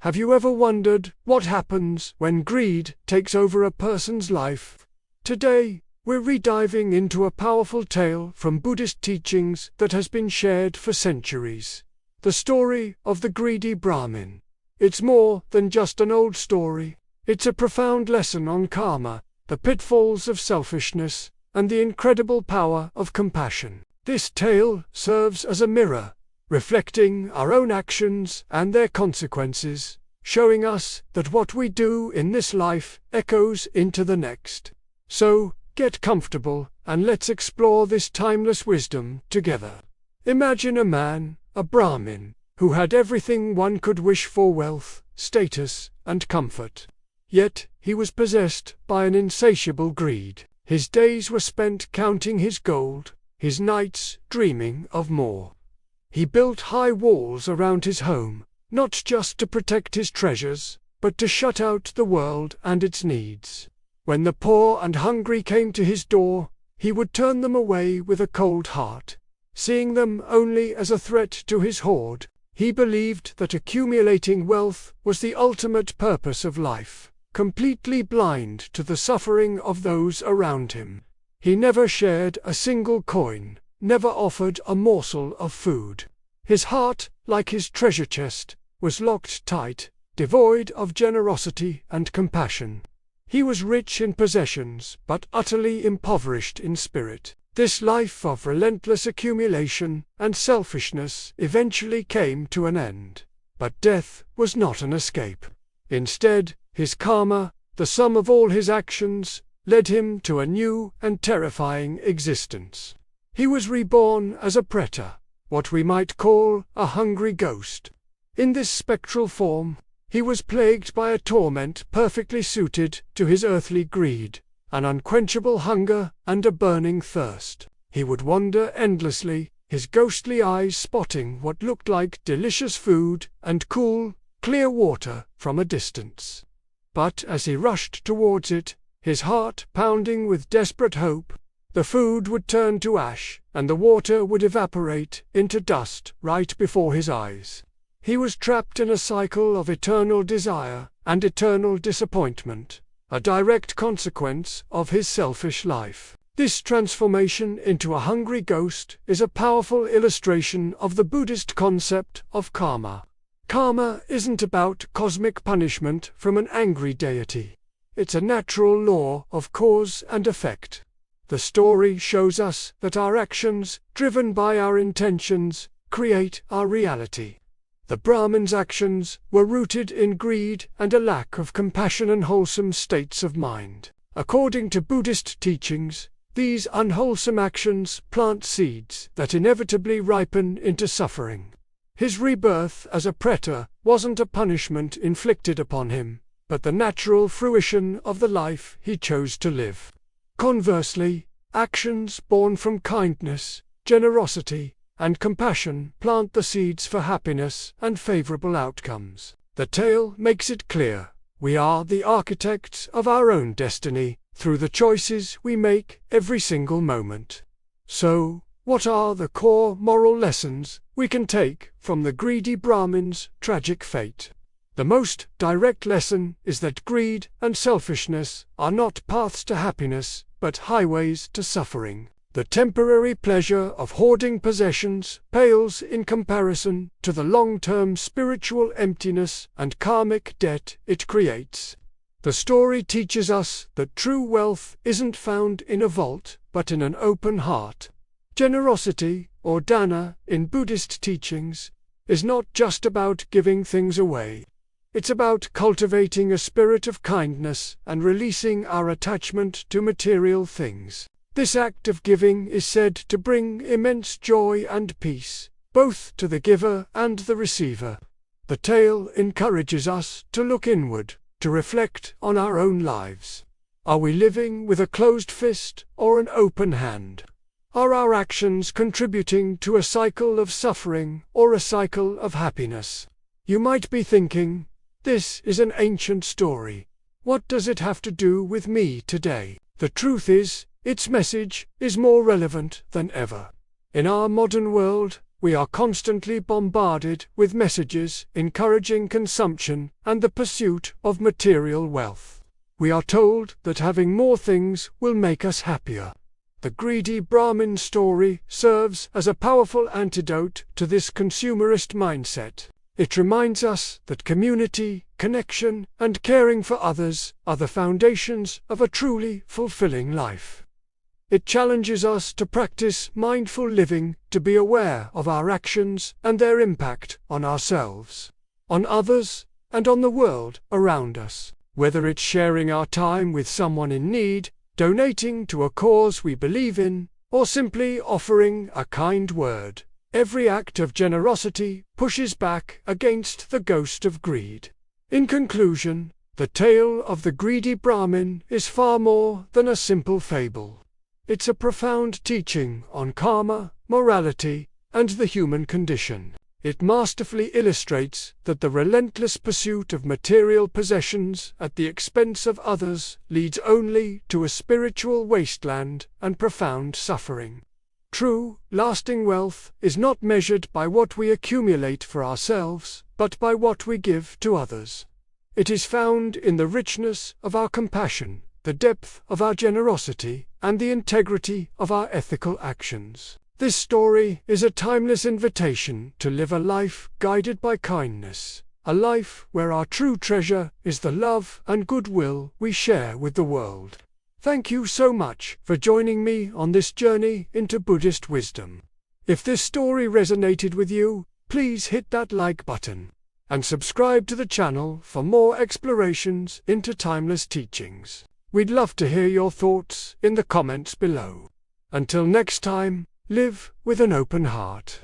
Have you ever wondered what happens when greed takes over a person's life? Today, we're rediving into a powerful tale from Buddhist teachings that has been shared for centuries. The story of the Greedy Brahmin. It's more than just an old story. It's a profound lesson on karma, the pitfalls of selfishness, and the incredible power of compassion. This tale serves as a mirror, reflecting our own actions and their consequences, showing us that what we do in this life echoes into the next. So, get comfortable, and let's explore this timeless wisdom together. Imagine a man, a Brahmin, who had everything one could wish for: wealth, status, and comfort. Yet, he was possessed by an insatiable greed. His days were spent counting his gold, his nights dreaming of more. He built high walls around his home, not just to protect his treasures, but to shut out the world and its needs. When the poor and hungry came to his door, he would turn them away with a cold heart, seeing them only as a threat to his hoard. He believed that accumulating wealth was the ultimate purpose of life, completely blind to the suffering of those around him. He never shared a single coin, never offered a morsel of food. His heart, like his treasure chest, was locked tight, devoid of generosity and compassion. He was rich in possessions, but utterly impoverished in spirit. This life of relentless accumulation and selfishness eventually came to an end. But death was not an escape. Instead, his karma, the sum of all his actions, led him to a new and terrifying existence. He was reborn as a preta, what we might call a hungry ghost. In this spectral form, he was plagued by a torment perfectly suited to his earthly greed, an unquenchable hunger and a burning thirst. He would wander endlessly, his ghostly eyes spotting what looked like delicious food and cool, clear water from a distance. But as he rushed towards it, his heart pounding with desperate hope, the food would turn to ash, and the water would evaporate into dust right before his eyes. He was trapped in a cycle of eternal desire and eternal disappointment, a direct consequence of his selfish life. This transformation into a hungry ghost is a powerful illustration of the Buddhist concept of karma. Karma isn't about cosmic punishment from an angry deity. It's a natural law of cause and effect. The story shows us that our actions, driven by our intentions, create our reality. The Brahmin's actions were rooted in greed and a lack of compassion and wholesome states of mind. According to Buddhist teachings, these unwholesome actions plant seeds that inevitably ripen into suffering. His rebirth as a preta wasn't a punishment inflicted upon him, but the natural fruition of the life he chose to live. Conversely, actions born from kindness, generosity, and compassion plant the seeds for happiness and favorable outcomes. The tale makes it clear: we are the architects of our own destiny, through the choices we make every single moment. So, what are the core moral lessons we can take from the Greedy Brahmin's tragic fate? The most direct lesson is that greed and selfishness are not paths to happiness, but highways to suffering. The temporary pleasure of hoarding possessions pales in comparison to the long-term spiritual emptiness and karmic debt it creates. The story teaches us that true wealth isn't found in a vault, but in an open heart. Generosity, or dana, in Buddhist teachings, is not just about giving things away. It's about cultivating a spirit of kindness and releasing our attachment to material things. This act of giving is said to bring immense joy and peace, both to the giver and the receiver. The tale encourages us to look inward, to reflect on our own lives. Are we living with a closed fist or an open hand? Are our actions contributing to a cycle of suffering or a cycle of happiness? You might be thinking, this is an ancient story. What does it have to do with me today? The truth is, its message is more relevant than ever. In our modern world, we are constantly bombarded with messages encouraging consumption and the pursuit of material wealth. We are told that having more things will make us happier. The Greedy Brahmin story serves as a powerful antidote to this consumerist mindset. It reminds us that community, connection, and caring for others are the foundations of a truly fulfilling life. It challenges us to practice mindful living, to be aware of our actions and their impact on ourselves, on others, and on the world around us. Whether it's sharing our time with someone in need, donating to a cause we believe in, or simply offering a kind word, every act of generosity pushes back against the ghost of greed. In conclusion, the tale of the Greedy Brahmin is far more than a simple fable. It's a profound teaching on karma, morality, and the human condition. It masterfully illustrates that the relentless pursuit of material possessions at the expense of others leads only to a spiritual wasteland and profound suffering. True, lasting wealth is not measured by what we accumulate for ourselves, but by what we give to others. It is found in the richness of our compassion, the depth of our generosity, and the integrity of our ethical actions. This story is a timeless invitation to live a life guided by kindness, a life where our true treasure is the love and goodwill we share with the world. Thank you so much for joining me on this journey into Buddhist wisdom. If this story resonated with you, please hit that like button and subscribe to the channel for more explorations into timeless teachings. We'd love to hear your thoughts in the comments below. Until next time, live with an open heart.